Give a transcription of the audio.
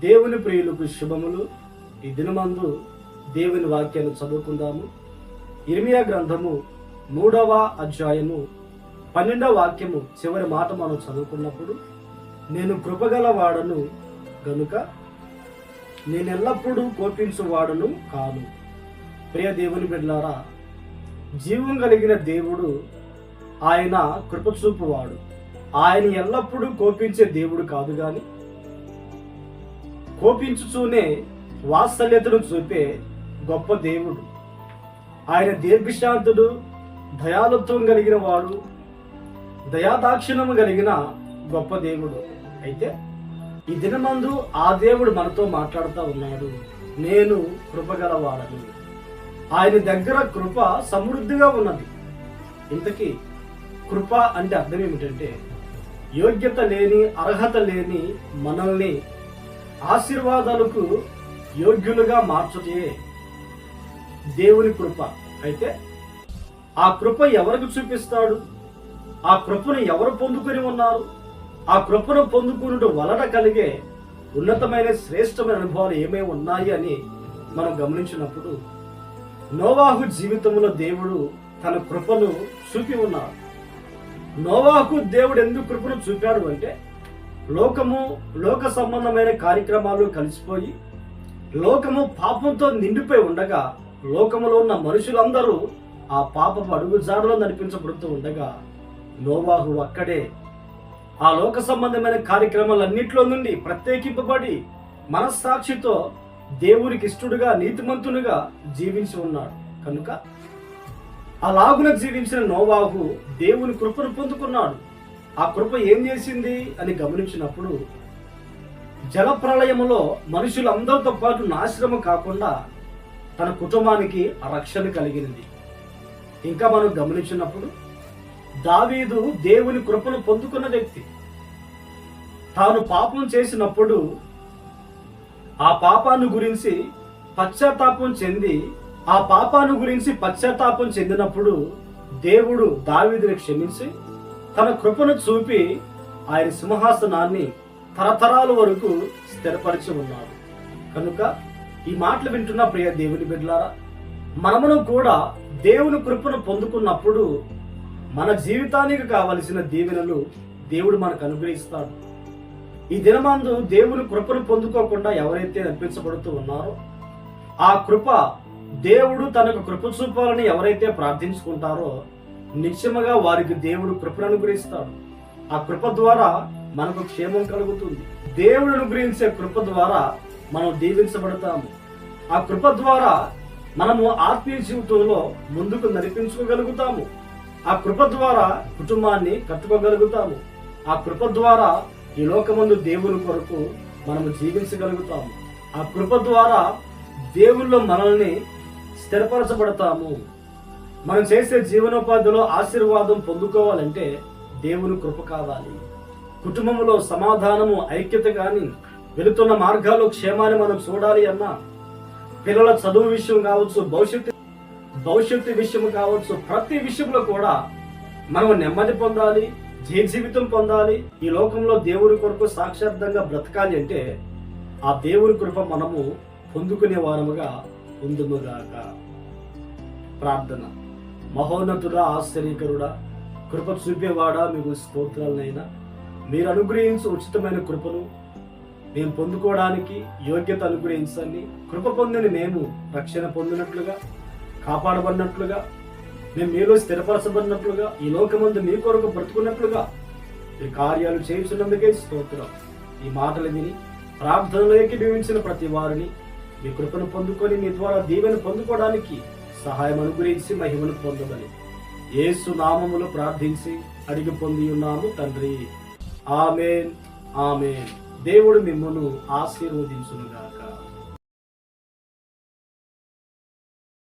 దేవుని ప్రియులకు శుభములు. ఈ దినమందు దేవుని వాక్యాన్ని చదువుకుందాము. ఇర్మియా గ్రంథము 3వ అధ్యాయము 12వ వాక్యము చివరి మాట మనం చదువుకున్నప్పుడు, నేను కృపగల వాడను గనుక నేనెల్లప్పుడూ కోపించువాడను కాను. ప్రియ దేవుని బిడ్డలారా, జీవం కలిగిన దేవుడు ఆయన కృపచూపువాడు. ఆయన ఎల్లప్పుడూ కోపించే దేవుడు కాదు, గాని కోపించుచూనే వాత్సల్యతను చూపే గొప్ప దేవుడు. ఆయన దీర్ఘశాంతుడు, దయాలుత్వం కలిగిన వాడు, దయాదాక్షిణ్యము కలిగిన గొప్ప దేవుడు. అయితే ఈ దినమందు ఆ దేవుడు మనతో మాట్లాడుతూ ఉన్నాడు. నేను కృపగలవాడను. ఆయన దగ్గర కృప సమృద్ధిగా ఉన్నది. ఇంతకీ కృప అంటే అర్థం ఏమిటంటే, యోగ్యత లేని, అర్హత లేని మనల్ని ఆశీర్వాదాలకు యోగ్యులుగా మార్చుటే దేవుని కృప. అయితే ఆ కృప ఎవరికి చూపిస్తాడు? ఆ కృపను ఎవరు పొందుకొని ఉన్నారు? ఆ కృపను పొందుకున్నట్టు వలన కలిగే ఉన్నతమైన శ్రేష్టమైన అనుభవాలు ఏమేమి ఉన్నాయి అని మనం గమనించినప్పుడు, నోవాహు జీవితంలో దేవుడు తన కృపను చూపి ఉన్నారు. నోవాహు దేవుడు ఎందుకు కృపను చూపాడు అంటే, లోక సంబంధమైన కార్యక్రమాలు కలిసిపోయి లోకము పాపంతో నిండిపోయి ఉండగా, లోకములో ఉన్న మనుషులందరూ ఆ పాపపు అడుగుజాడలో నడిపించబడుతూ ఉండగా, నోవాహు అక్కడే ఆ లోక సంబంధమైన కార్యక్రమాలన్నింటిలో నుండి ప్రత్యేకింపబడి మనస్సాక్షితో దేవునికి ఇష్టడుగా, నీతిమంతునిగా జీవించి ఉన్నాడు. కనుక అలాగున జీవించిన నోవాహు దేవుని కృపను పొందుకున్నాడు. ఆ కృప ఏం చేసింది అని గమనించినప్పుడు, జలప్రళయములో మనుషులందరితో పాటు నాశనము కాకుండా తన కుటుంబానికి రక్షణ కలిగినది. ఇంకా మనం గమనించినప్పుడు, దావీదు దేవుని కృపను పొందుకున్న వ్యక్తి. తాను పాపం చేసినప్పుడు ఆ పాపాన్ని గురించి పశ్చాత్తాపం చెందినప్పుడు దేవుడు దావీదుని క్షమించి తన కృపను చూపి ఆయన సింహాసనాన్ని తరతరాల వరకు స్థిరపరిచి ఉన్నాడు. కనుక ఈ మాటలు వింటున్న ప్రియ దేవుని బిడ్డలారా, మనమును కూడా దేవుని కృపను పొందుకున్నప్పుడు మన జీవితానికి కావలసిన దీవెనలు దేవుడు మనకు అనుగ్రహిస్తాడు. ఈ దినమందు దేవుని కృపను పొందుకోకుండా ఎవరైతే నడిపించబడుతూ ఉన్నారో, ఆ కృప దేవుడు తనకు కృప చూపాలని ఎవరైతే ప్రార్థించుకుంటారో, నిశ్చయముగా వారికి దేవుడు కృపను అనుగ్రహిస్తాడు. ఆ కృప ద్వారా మనకు క్షేమం కలుగుతుంది. దేవుడు అనుగ్రహించే కృప ద్వారా మనం దీవించబడతాము. ఆ కృప ద్వారా మనము ఆత్మీయ జీవితంలో ముందుకు నడిపించుకోగలుగుతాము. ఆ కృప ద్వారా కుటుంబాన్ని కట్టుకోగలుగుతాము. ఆ కృప ద్వారా ఈ లోకమందు దేవుని కొరకు మనము జీవించగలుగుతాము. ఆ కృప ద్వారా దేవుల్లో మనల్ని స్థిరపరచబడతాము. మనం చేసే జీవనోపాధిలో ఆశీర్వాదం పొందుకోవాలంటే దేవుని కృప కావాలి. కుటుంబంలో సమాధానము, ఐక్యత కానీ, వెళుతున్న మార్గాల్లో క్షేమాన్ని మనం చూడాలి అన్నా, పిల్లల చదువు విషయం కావచ్చు, భవిష్యత్తు విషయం కావచ్చు, ప్రతి విషయంలో కూడా మనం నెమ్మది పొందాలి, జీవితం పొందాలి. ఈ లోకంలో దేవుని కొరకు సాక్షార్థంగా బ్రతకాలి అంటే ఆ దేవుని కృప మనము పొందుకునే వారముగా ఉందుముగాక. ప్రార్థన. మహోన్నతుడా, ఆశ్చర్యకరుడా, కృప చూపేవాడా, మీకు స్తోత్రాలనైనా మీరు అనుగ్రహించు ఉచితమైన కృపను మేము పొందుకోవడానికి యోగ్యత అనుగ్రహించండి. కృప పొందిన మేము రక్షణ పొందినట్లుగా, కాపాడబడినట్లుగా, మేము మీలో స్థిరపరచబడినట్లుగా, ఈ లోకమందు మీ కొరకు బ్రతుకున్నట్లుగా ఈ కార్యాలు చేయించినందుకే స్తోత్రం. ఈ మాటలు విని ప్రార్థనలో ఏకీభవించిన ప్రతి వారిని మీ కృపను పొందుకొని మీ ద్వారా దీవెన పొందుకోవడానికి సహాయం అనుగ్రహించి మహిమను పొందమని యేసు నామములో ప్రార్థించి అడిగి పొంది ఉన్నాము తండ్రి. ఆమేన్, ఆమేన్. దేవుడు మిమ్మును ఆశీర్వదించునుగాక.